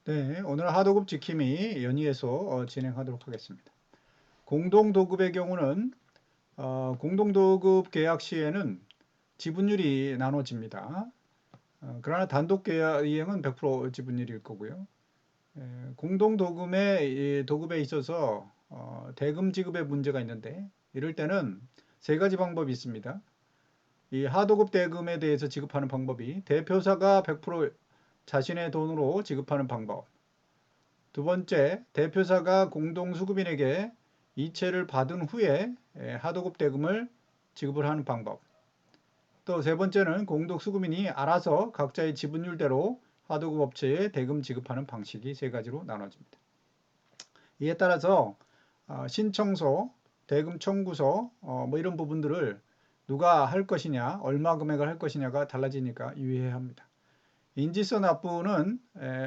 네, 오늘 하도급 지킴이 연의에서 진행하도록 하겠습니다. 공동도급의 경우는 공동도급 계약 시에는 지분율이 나눠집니다. 그러나 단독 계약 이행은 100% 지분율일 거고요. 공동도급의 도급에 있어서 대금 지급에 문제가 있는데 이럴 때는 세 가지 방법이 있습니다. 이 하도급 대금에 대해서 지급하는 방법이 대표사가 100% 자신의 돈으로 지급하는 방법. 두 번째, 대표사가 공동수급인에게 이체를 받은 후에 하도급 대금을 지급을 하는 방법. 또 세 번째는 공동수급인이 알아서 각자의 지분율대로 하도급 업체에 대금 지급하는 방식이 세 가지로 나눠집니다. 이에 따라서 신청서, 대금 청구서 뭐 이런 부분들을 누가 할 것이냐, 얼마 금액을 할 것이냐가 달라지니까 유의해야 합니다. 인지서 납부는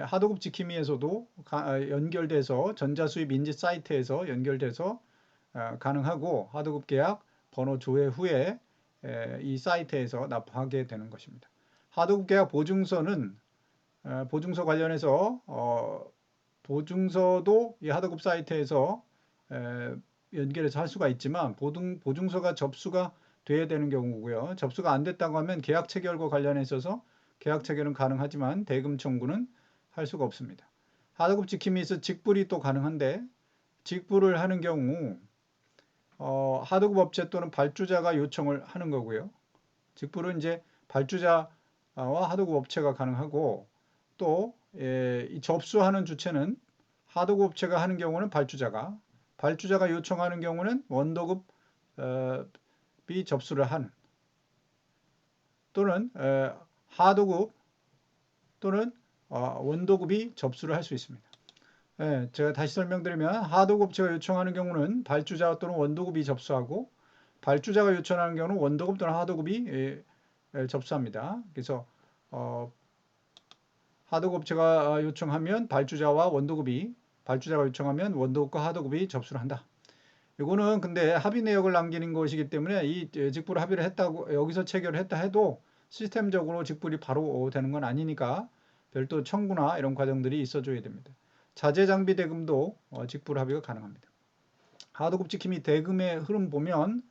하도급 지킴이에서도 연결돼서 전자수입 인지 사이트에서 연결돼서 가능하고 하도급 계약 번호 조회 후에 이 사이트에서 납부하게 되는 것입니다. 하도급 계약 보증서는 보증서 관련해서 보증서도 이 하도급 사이트에서 연결해서 할 수가 있지만 보증서가 접수가 돼야 되는 경우고요. 접수가 안 됐다고 하면 계약 체결과 관련해 있어서 계약 체결은 가능하지만 대금 청구는 할 수가 없습니다. 하도급 지킴이에서 직불이 또 가능한데 직불을 하는 경우 하도급 업체 또는 발주자가 요청을 하는 거고요. 직불은 이제 발주자와 하도급 업체가 가능하고 또 이 접수하는 주체는 하도급 업체가 하는 경우는 발주자가 요청하는 경우는 원도급이 접수를 한 또는 하도급 또는 원도급이 접수를 할 수 있습니다. 제가 다시 설명드리면 하도급 업체가 요청하는 경우는 발주자 또는 원도급이 접수하고 발주자가 요청하는 경우는 원도급 또는 하도급이 접수합니다. 그래서 하도급 업체가 요청하면 발주자와 원도급이 발주자가 요청하면 원도급과 하도급이 접수를 한다. 이거는 근데 합의 내역을 남기는 것이기 때문에 이 직불 합의를 했다고 여기서 체결을 했다 해도 시스템적으로 직불이 바로 되는 건 아니니까 별도 청구나 이런 과정들이 있어줘야 됩니다. 자재 장비 대금도 직불 합의가 가능합니다. 하도급 지킴이 대금의 흐름 보면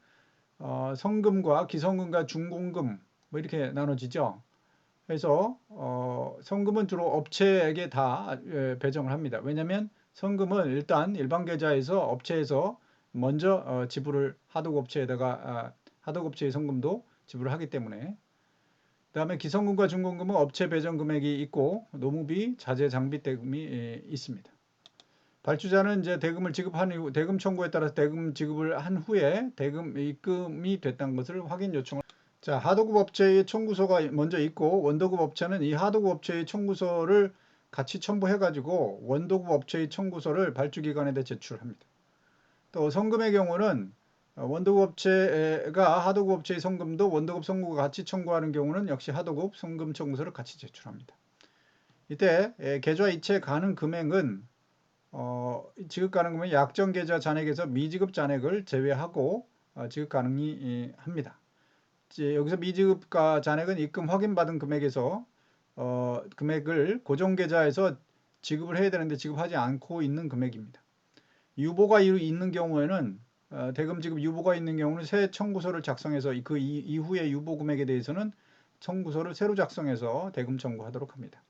성금과 기성금과 중공금 뭐 이렇게 나눠지죠. 그래서 성금은 주로 업체에게 다 배정을 합니다. 왜냐하면 성금은 일단 일반 계좌에서 업체에서 먼저 지불을 하도급 업체에다가 하도급 업체의 성금도 지불을 하기 때문에 그다음에 기성금과 중공금은 업체 배정 금액이 있고 노무비, 자재 장비 대금이 있습니다. 발주자는 이제 대금을 지급한 이후 대금 청구에 따라서 대금 지급을 한 후에 대금 입금이 됐다는 것을 확인 요청을. 자, 하도급 업체의 청구서가 먼저 있고 원도급 업체는 이 하도급 업체의 청구서를 같이 첨부해가지고 원도급 업체의 청구서를 발주기관에다 제출합니다. 또 성금의 경우는 원도급 업체가 하도급 업체의 성금도 원도급 성금과 같이 청구하는 경우는 역시 하도급 성금 청구서를 같이 제출합니다. 이때 계좌 이체 가능 금액은 지급 가능 금액 약정 계좌 잔액에서 미지급 잔액을 제외하고 지급 가능이 합니다. 여기서 미지급가 잔액은 입금 확인받은 금액에서 금액을 고정계좌에서 지급을 해야 되는데 지급하지 않고 있는 금액입니다. 유보가 있는 경우에는 대금 지급 유보가 있는 경우는 새 청구서를 작성해서 그 이후의 유보 금액에 대해서는 청구서를 새로 작성해서 대금 청구하도록 합니다.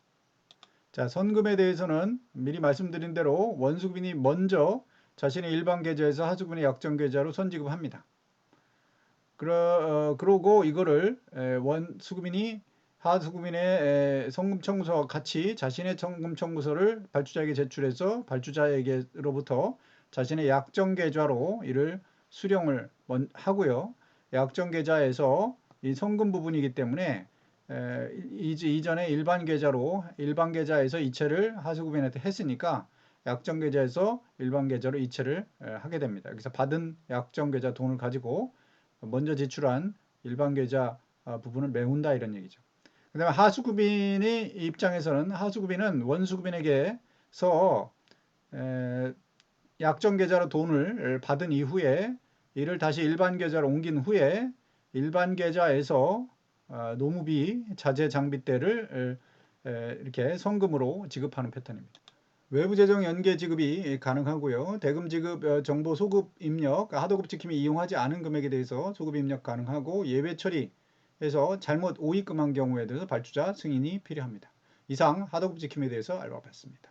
자, 선금에 대해서는 미리 말씀드린 대로 원수급인이 먼저 자신의 일반 계좌에서 하수급인의 약정 계좌로 선지급합니다. 그러고 이거를 원수급인이 하수급인의 성금 청구서와 같이 자신의 성금 청구서를 발주자에게 제출해서 발주자에게로부터 자신의 약정 계좌로 이를 수령을 하고요. 약정 계좌에서 이 성금 부분이기 때문에 이전에 일반 계좌에서 이체를 하수급인한테 했으니까 약정 계좌에서 일반 계좌로 이체를 하게 됩니다. 그래서 받은 약정 계좌 돈을 가지고 먼저 제출한 일반 계좌 부분을 메운다 이런 얘기죠. 그 다음에 하수급인의 입장에서는 하수급인은 원수급인에게서 약정 계좌로 돈을 받은 이후에 이를 다시 일반 계좌로 옮긴 후에 일반 계좌에서 노무비, 자재 장비 때를 이렇게 성금으로 지급하는 패턴입니다. 외부 재정 연계 지급이 가능하고요. 대금 지급 정보 소급 입력, 하도급 지킴이 이용하지 않은 금액에 대해서 소급 입력 가능하고 예외 처리해서 잘못 오입금한 경우에 대해서 발주자 승인이 필요합니다. 이상 하도급 지킴에 대해서 알아봤습니다.